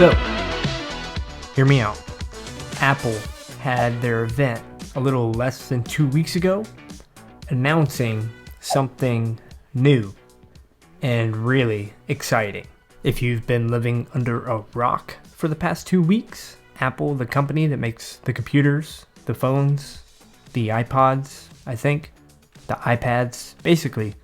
So, hear me out. Apple had their event a little less than 2 weeks ago, announcing something new and really exciting. If you've been living under a rock for the past 2 weeks, Apple, the company that makes the computers, the phones, the iPods, I think, the iPads, basically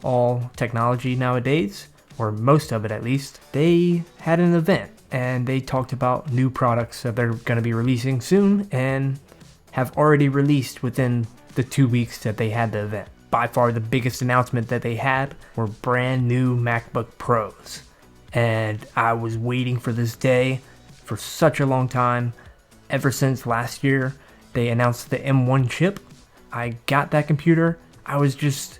all technology nowadays, or most of it at least, they had an event and they talked about new products that they're going to be releasing soon and have already released within the 2 weeks that they had the event. By far the biggest announcement that they had were brand new MacBook Pros. And I was waiting for this day for such a long time. Ever since last year, they announced the M1 chip. I got that computer. I was just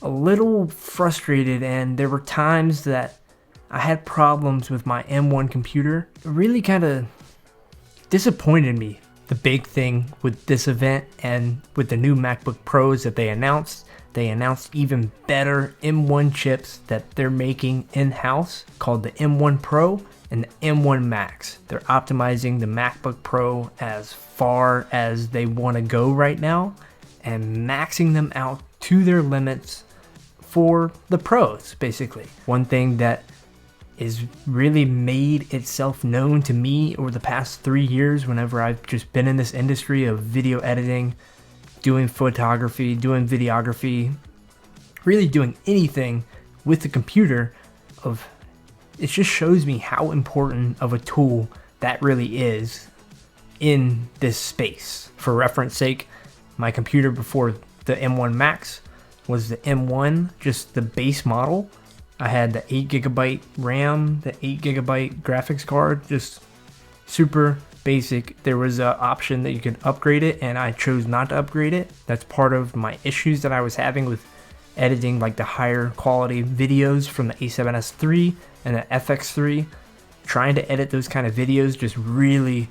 a little frustrated, and there were times that I had problems with my M1 computer. It really kind of disappointed me. The big thing with this event and with the new MacBook Pros that they announced even better M1 chips that they're making in-house called the M1 Pro and the M1 Max. They're optimizing the MacBook Pro as far as they want to go right now and maxing them out to their limits for the pros, basically. One thing that is really made itself known to me over the past 3 years whenever I've just been in this industry of video editing, doing photography, doing videography, really doing anything with the computer, it just shows me how important of a tool that really is in this space. For reference sake, my computer before the M1 Max was the M1, just the base model. I had the 8GB RAM, the 8GB graphics card, just super basic. There was an option that you could upgrade it, and I chose not to upgrade it. That's part of my issues that I was having with editing like the higher quality videos from the A7S III and the FX3. Trying to edit those kind of videos just really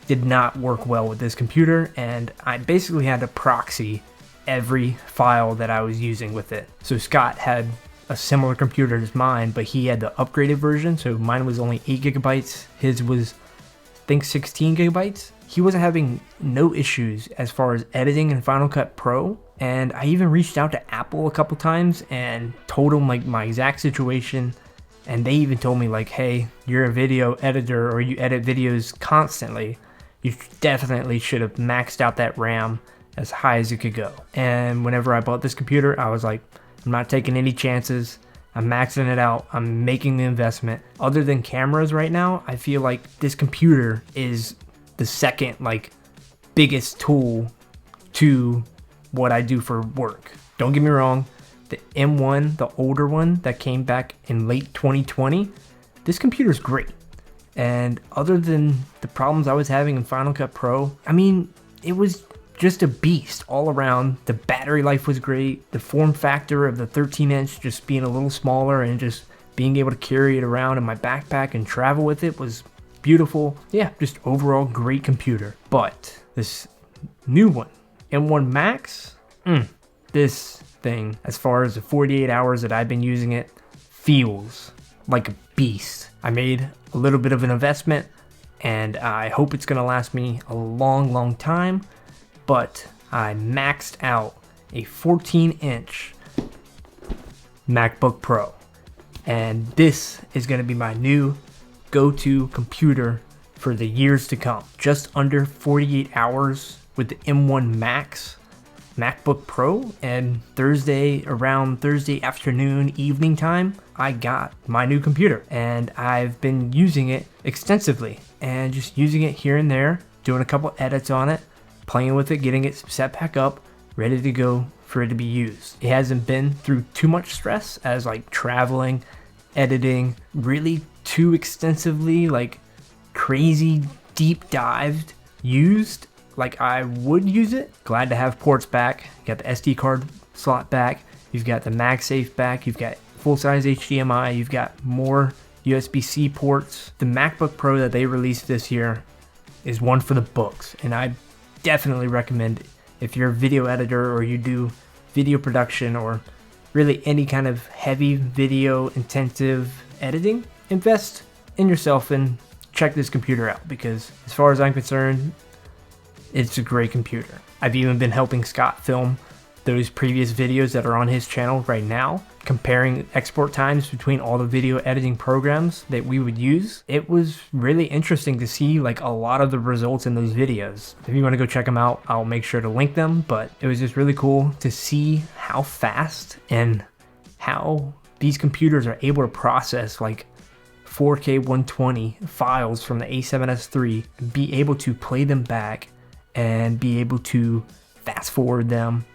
did not work well with this computer, and I basically had to proxy every file that I was using with it. So Scott had a similar computer as mine, but he had the upgraded version, so mine was only 8GB, his was I think 16GB. He wasn't having no issues as far as editing in Final Cut Pro, and I even reached out to Apple a couple times and told them like my exact situation, and they even told me like, hey, you're a video editor or you edit videos constantly, you definitely should have maxed out that RAM as high as it could go. And whenever I bought this computer, I was like, I'm not taking any chances. I'm maxing it out. I'm making the investment. Other than cameras right now, I feel like this computer is the second biggest tool to what I do for work. Don't get me wrong, the M1, the older one that came back in late 2020, this computer is great. And other than the problems I was having in Final Cut Pro, I mean, it was just a beast all around. The battery life was great. The form factor of the 13-inch just being a little smaller and just being able to carry it around in my backpack and travel with it was beautiful. Yeah, just overall great computer. But this new one, M1 Max, this thing, as far as the 48 hours that I've been using it, feels like a beast. I made a little bit of an investment, and I hope it's gonna last me a long time. But I maxed out a 14-inch MacBook Pro, and this is going to be my new go-to computer for the years to come. Just under 48 hours with the M1 Max MacBook Pro, and around Thursday afternoon, evening time, I got my new computer, and I've been using it extensively and just using it here and there, doing a couple edits on it, playing with it, getting it set back up, ready to go for it to be used. It hasn't been through too much stress as traveling, editing, really too extensively, crazy deep dived used like I would use it. Glad to have ports back. You got the SD card slot back. You've got the MagSafe back. You've got full-size HDMI. You've got more USB-C ports. The MacBook Pro that they released this year is one for the books, and I definitely recommend it. If you're a video editor or you do video production or really any kind of heavy video intensive editing, invest in yourself and check this computer out, because as far as I'm concerned, it's a great computer. I've even been helping Scott film those previous videos that are on his channel right now, comparing export times between all the video editing programs that we would use. It was really interesting to see like a lot of the results in those videos. If you want to go check them out, I'll make sure to link them, but it was just really cool to see how fast and how these computers are able to process like 4K 120 files from the A7S III and be able to play them back and be able to fast forward them,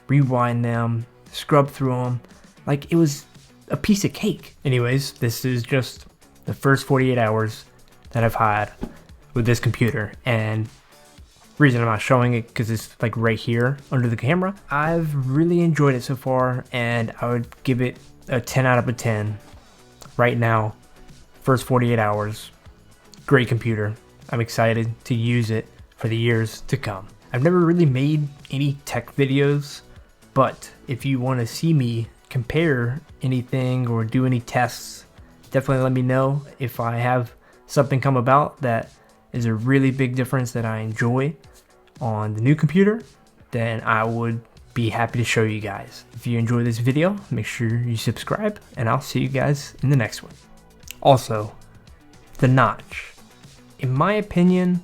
rewind them, scrub through them. Like, it was a piece of cake. Anyways, this is just the first 48 hours that I've had with this computer, and reason I'm not showing it because it's like right here under the camera. I've really enjoyed it so far, and I would give it a 10 out of a 10 right now. First 48 hours, great computer. I'm excited to use it for the years to come. I've never really made any tech videos, but if you want to see me compare anything or do any tests, definitely let me know. If I have something come about that is a really big difference that I enjoy on the new computer, then I would be happy to show you guys. If you enjoy this video, make sure you subscribe, and I'll see you guys in the next one. Also, the notch. In my opinion,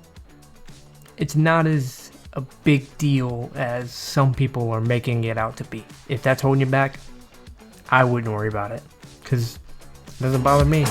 it's not as a big deal as some people are making it out to be. If that's holding you back, I wouldn't worry about it, because it doesn't bother me.